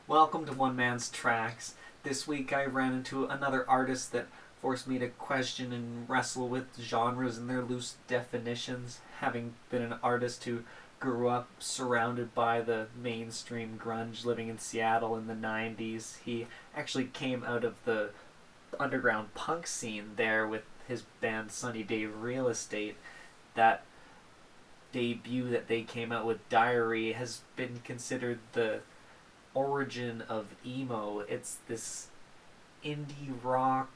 Welcome to One Man's Tracks. This week I ran into another artist that forced me to question and wrestle with genres and their loose definitions. Having been an artist who grew up surrounded by the mainstream grunge living in Seattle in the 90s, he actually came out of the underground punk scene there with his band Sunny Day Real Estate. That debut that they came out with, Diary, has been considered the origin of emo. It's this indie rock,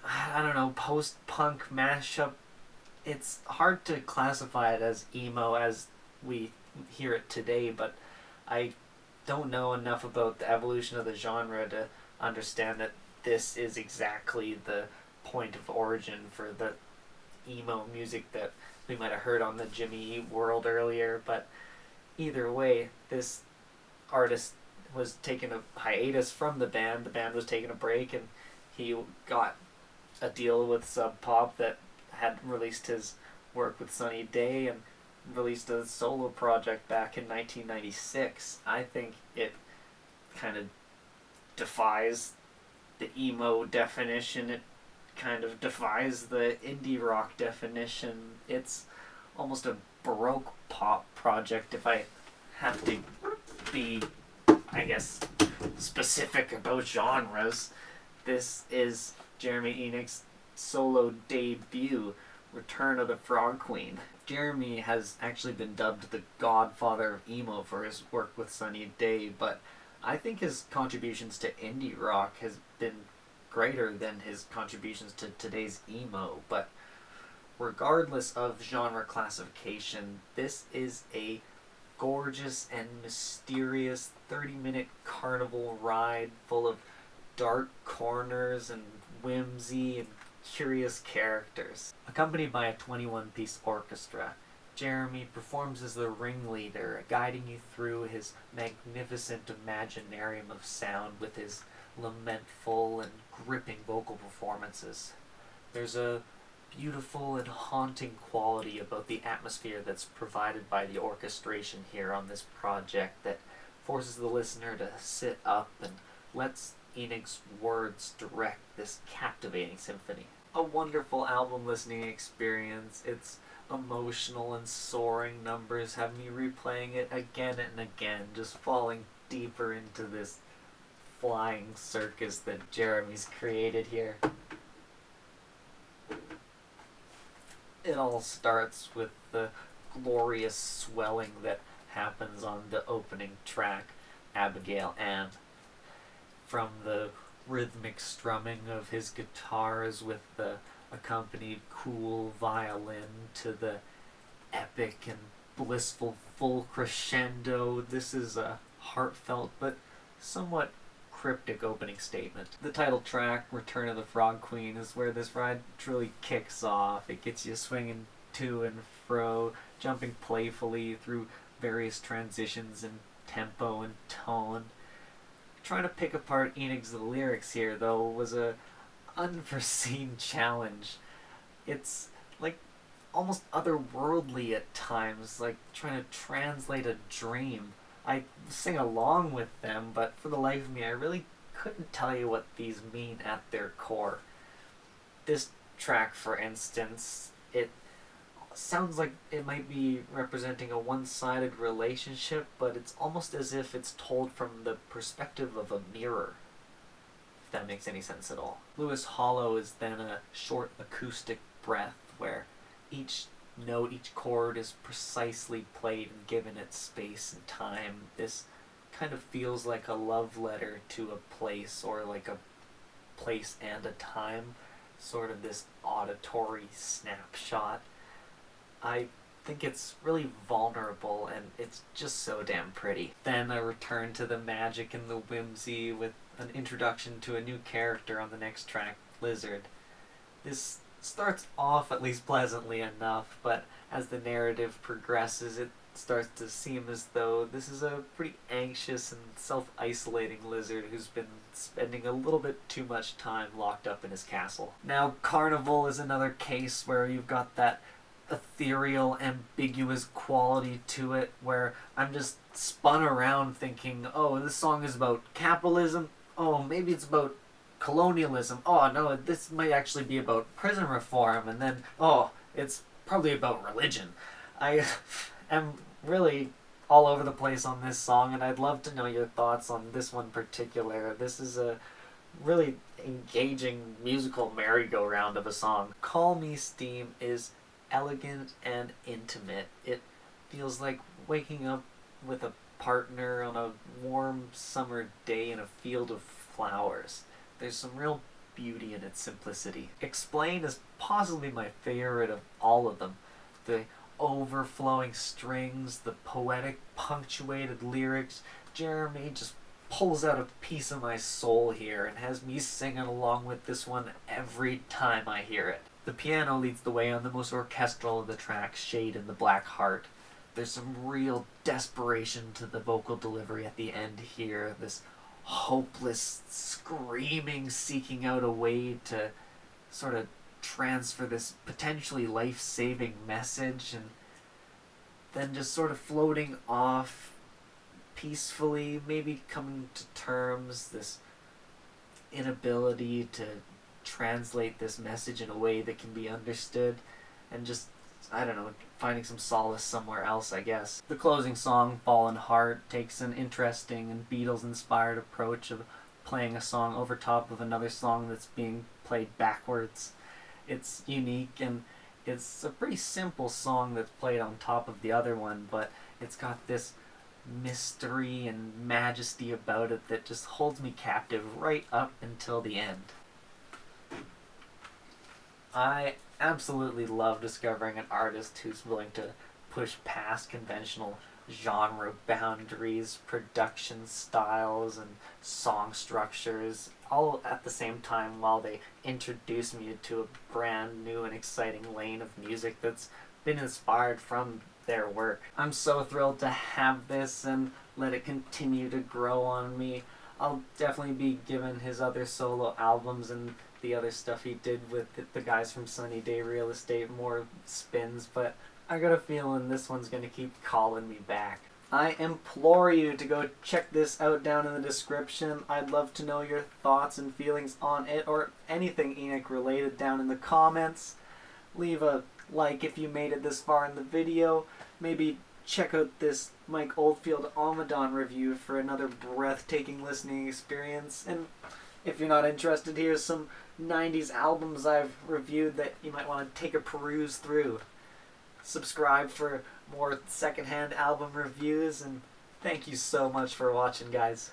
I don't know, post-punk mashup. It's hard to classify it as emo as we hear it today, but I don't know enough about the evolution of the genre to understand that this is exactly the point of origin for the emo music that we might have heard on the Jimmy Eat World earlier. But either way, this artist was taking a hiatus from the band was taking a break, and he got a deal with Sub Pop that had released his work with Sunny Day and released a solo project back in 1996. I think it kind of defies the emo definition. It kind of defies the indie rock definition. It's almost a Baroque pop project, if I have to be, I guess, specific about genres. This is Jeremy Enigk's solo debut, Return of the Frog Queen. Jeremy has actually been dubbed the godfather of emo for his work with Sunny Day, but I think his contributions to indie rock has been greater than his contributions to today's emo. But regardless of genre classification, this is a gorgeous and mysterious 30-minute carnival ride full of dark corners and whimsy and curious characters. Accompanied by a 21-piece orchestra, Jeremy performs as the ringleader, guiding you through his magnificent imaginarium of sound with his lamentful and gripping vocal performances. There's a beautiful and haunting quality about the atmosphere that's provided by the orchestration here on this project that forces the listener to sit up and lets Enigk's words direct this captivating symphony. A wonderful album listening experience. Its emotional and soaring numbers have me replaying it again and again, just falling deeper into this flying circus that Jeremy's created here. It all starts with the glorious swelling that happens on the opening track, Abigail Ann. From the rhythmic strumming of his guitars with the accompanied cool violin to the epic and blissful full crescendo, this is a heartfelt but somewhat cryptic opening statement. The title track, Return of the Frog Queen, is where this ride truly kicks off. It gets you swinging to and fro, jumping playfully through various transitions in tempo and tone. Trying to pick apart Enigk's lyrics here, though, was a unforeseen challenge. It's like almost otherworldly at times, like trying to translate a dream. I sing along with them, but for the life of me, I really couldn't tell you what these mean at their core. This track, for instance, it sounds like it might be representing a one-sided relationship, but it's almost as if it's told from the perspective of a mirror, if that makes any sense at all. Lewis Hollow is then a short acoustic breath where each note, each chord is precisely played and given its space and time. This kind of feels like a love letter to a place, or like a place and a time, sort of this auditory snapshot. I think it's really vulnerable, and it's just so damn pretty. Then a return to the magic and the whimsy with an introduction to a new character on the next track, Lizard. This starts off at least pleasantly enough, but as the narrative progresses, it starts to seem as though this is a pretty anxious and self-isolating lizard who's been spending a little bit too much time locked up in his castle. Now, Carnival is another case where you've got that ethereal, ambiguous quality to it where I'm just spun around thinking, oh, this song is about capitalism. Oh, maybe it's about colonialism. Oh, no, this might actually be about prison reform. And then, oh, it's probably about religion. I am really all over the place on this song, and I'd love to know your thoughts on this one in particular. This is a really engaging musical merry-go-round of a song. Call Me Steam is elegant and intimate. It feels like waking up with a partner on a warm summer day in a field of flowers. There's some real beauty in its simplicity. Explain is possibly my favorite of all of them. The overflowing strings, the poetic punctuated lyrics. Jeremy just pulls out a piece of my soul here and has me singing along with this one every time I hear it. The piano leads the way on the most orchestral of the tracks, Shade and the Black Heart. There's some real desperation to the vocal delivery at the end here, this hopeless screaming, seeking out a way to sort of transfer this potentially life-saving message, and then just sort of floating off peacefully, maybe coming to terms, this inability to translate this message in a way that can be understood, and just, I don't know, finding some solace somewhere else, I guess. The closing song, Fallen Heart, takes an interesting and Beatles-inspired approach of playing a song over top of another song that's being played backwards. It's unique, and it's a pretty simple song that's played on top of the other one, but it's got this mystery and majesty about it that just holds me captive right up until the end. I absolutely love discovering an artist who's willing to push past conventional genre boundaries, production styles, and song structures, all at the same time while they introduce me to a brand new and exciting lane of music that's been inspired from their work. I'm so thrilled to have this and let it continue to grow on me. I'll definitely be giving his other solo albums and the other stuff he did with the guys from Sunny Day Real Estate more spins, but I got a feeling this one's going to keep calling me back. I implore you to go check this out down in the description. I'd love to know your thoughts and feelings on it, or anything Enigk related down in the comments. Leave a like if you made it this far in the video. Maybe check out this Mike Oldfield Almadon review for another breathtaking listening experience. And if you're not interested, here's some 90s albums I've reviewed that you might want to take a peruse through. Subscribe for more secondhand album reviews, and thank you so much for watching, guys.